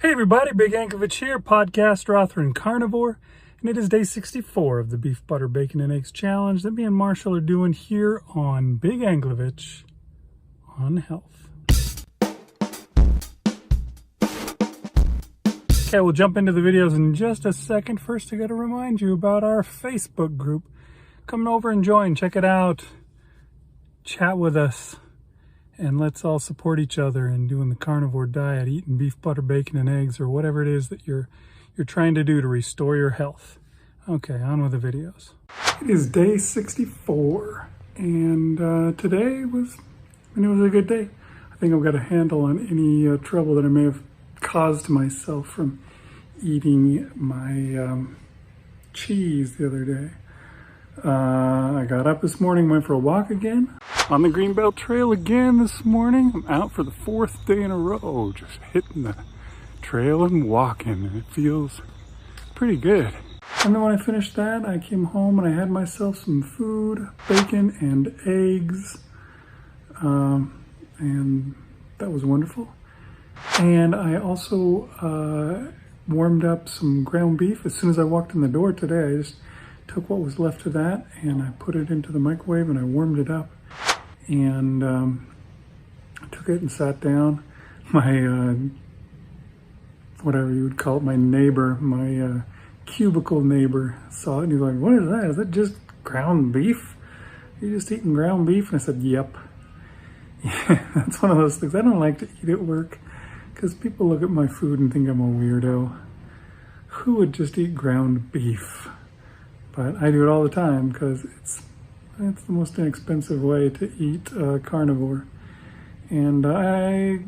Hey everybody, Big Anklevich here, podcaster, author, and carnivore, and it is day 64 of the Beef, Butter, Bacon, and Eggs Challenge that me and Marshall are doing here on Big Anklevich on health. Okay, we'll jump into the videos in just a second. First, I got to remind you about our Facebook group. Come over and join, check it out, chat with us. And let's all support each other in doing the carnivore diet, eating beef, butter, bacon, and eggs, or whatever it is that you're trying to do to restore your health. Okay, on with the videos. It is day 64, and today was a good day. I think I've got a handle on any trouble that I may have caused myself from eating my cheese the other day. I got up this morning, went for a walk again. On the Greenbelt Trail again this morning. I'm out for the 4th day in a row, just hitting the trail and walking, and it feels pretty good. And then when I finished that, I came home and I had myself some food, bacon and eggs, and that was wonderful. And I also warmed up some ground beef. As soon as I walked in the door today, I just took what was left of that and I put it into the microwave and I warmed it up. And I took it and sat down. My, whatever you would call it, my neighbor, my cubicle neighbor saw it and he's like, "What is that? Is that just ground beef? Are you just eating ground beef?" And I said, "Yep." Yeah, that's one of those things I don't like to eat at work because people look at my food and think I'm a weirdo. Who would just eat ground beef? But I do it all the time because it's the most inexpensive way to eat carnivore. And I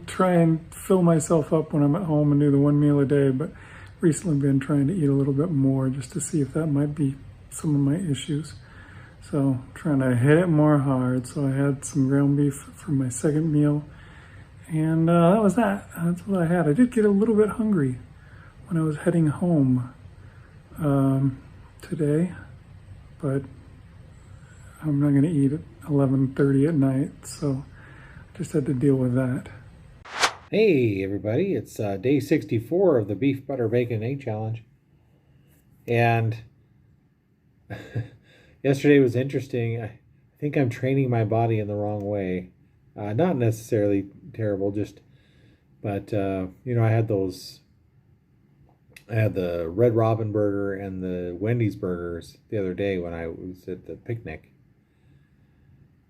try and fill myself up when I'm at home and do the one meal a day, but recently been trying to eat a little bit more just to see if that might be some of my issues. So trying to hit it more hard. So I had some ground beef for my second meal, and that was that. That's what I had. I did get a little bit hungry when I was heading home today, but I'm not going to eat at 11:30 at night, so I just had to deal with that. Hey everybody, it's day 64 of the Beef, Butter, Bacon, Egg Challenge. And yesterday was interesting. I think I'm training my body in the wrong way. Not necessarily terrible, but I had the Red Robin burger and the Wendy's burgers the other day when I was at the picnic.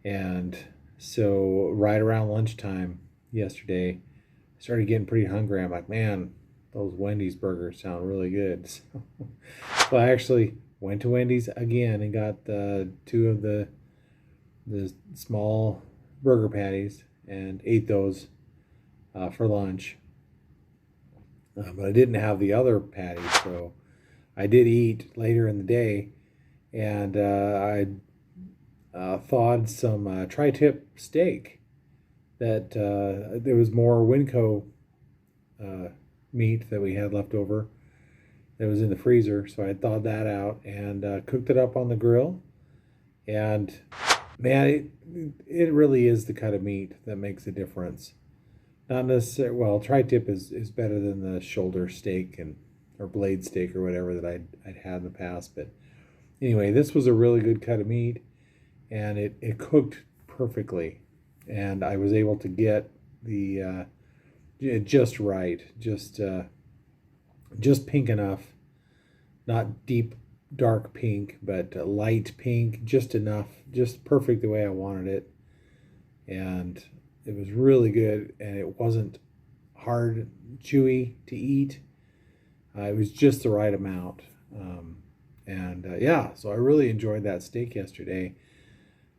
And so right around lunchtime yesterday, I started getting pretty hungry. I'm like, man, those Wendy's burgers sound really good. So I actually went to Wendy's again and got two of the small burger patties and ate those for lunch. But I didn't have the other patties, so I did eat later in the day, and I thawed some tri-tip steak. That there was more Winco meat that we had left over that was in the freezer, so I thawed that out and cooked it up on the grill. And man, it really is the cut of meat that makes a difference. Not necessarily, well, tri-tip is better than the shoulder steak or blade steak or whatever that I'd had in the past. But anyway, this was a really good cut of meat, and it cooked perfectly. And I was able to get the just right, just pink enough, not deep dark pink, but light pink, just enough, just perfect the way I wanted it. And it was really good, and it wasn't hard, chewy to eat. It was just the right amount. So I really enjoyed that steak yesterday.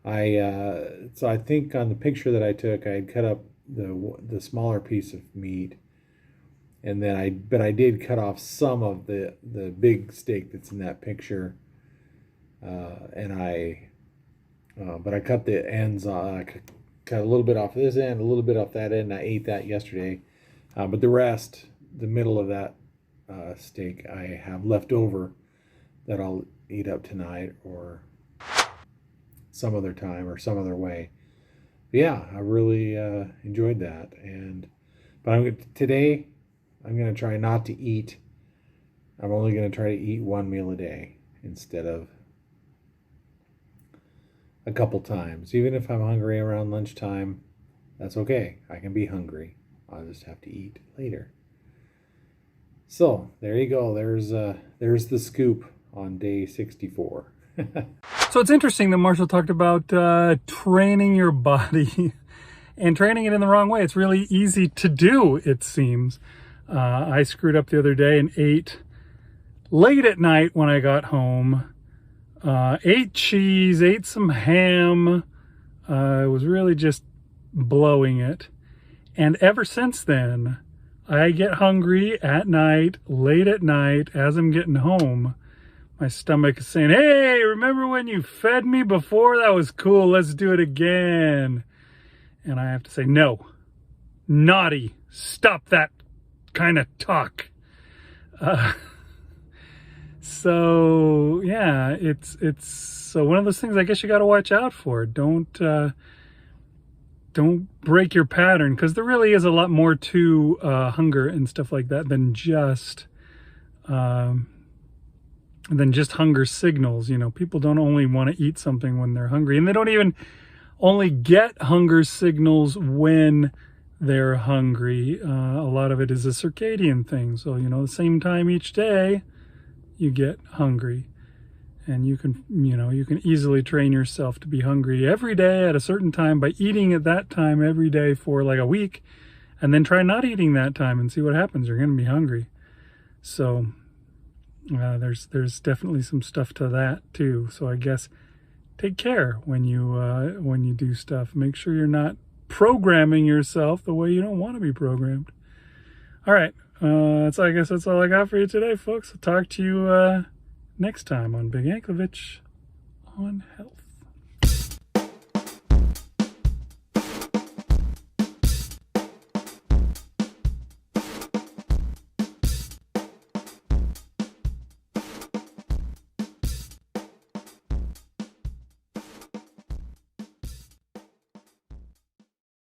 So I think on the picture that I took, I had cut up the smaller piece of meat, and then I did cut off some of the big steak that's in that picture, but I cut the ends off. Cut a little bit off this end, a little bit off that end. I ate that yesterday, but the rest, the middle of that steak, I have left over that I'll eat up tonight or some other time or some other way. yeah, I really enjoyed that. But today I'm going to try not to eat. I'm only going to try to eat one meal a day instead of a couple times. Even if I'm hungry around lunchtime, that's okay. I can be hungry. I'll just have to eat later. So there you go. There's the scoop on day 64. So it's interesting that Marshall talked about training your body and training it in the wrong way. It's really easy to do, it seems. I screwed up the other day and ate late at night when I got home. Ate cheese, ate some ham. I was really just blowing it. And ever since then, I get hungry at night, late at night, as I'm getting home. My stomach is saying, hey, remember when you fed me before? That was cool. Let's do it again. And I have to say, no, naughty, stop that kind of talk. So yeah, it's so one of those things I guess you got to watch out for. Don't break your pattern, because there really is a lot more to hunger and stuff like that than just hunger signals. You know, people don't only want to eat something when they're hungry, and they don't even only get hunger signals when they're hungry. A lot of it is a circadian thing. So, you know, the same time each day you get hungry, and you can easily train yourself to be hungry every day at a certain time by eating at that time every day for like a week, and then try not eating that time and see what happens. You're going to be hungry. So there's definitely some stuff to that too. So I guess take care when you do stuff. Make sure you're not programming yourself the way you don't want to be programmed. All right. I guess that's all I got for you today, folks. I'll talk to you next time on Big Anklevich on Health.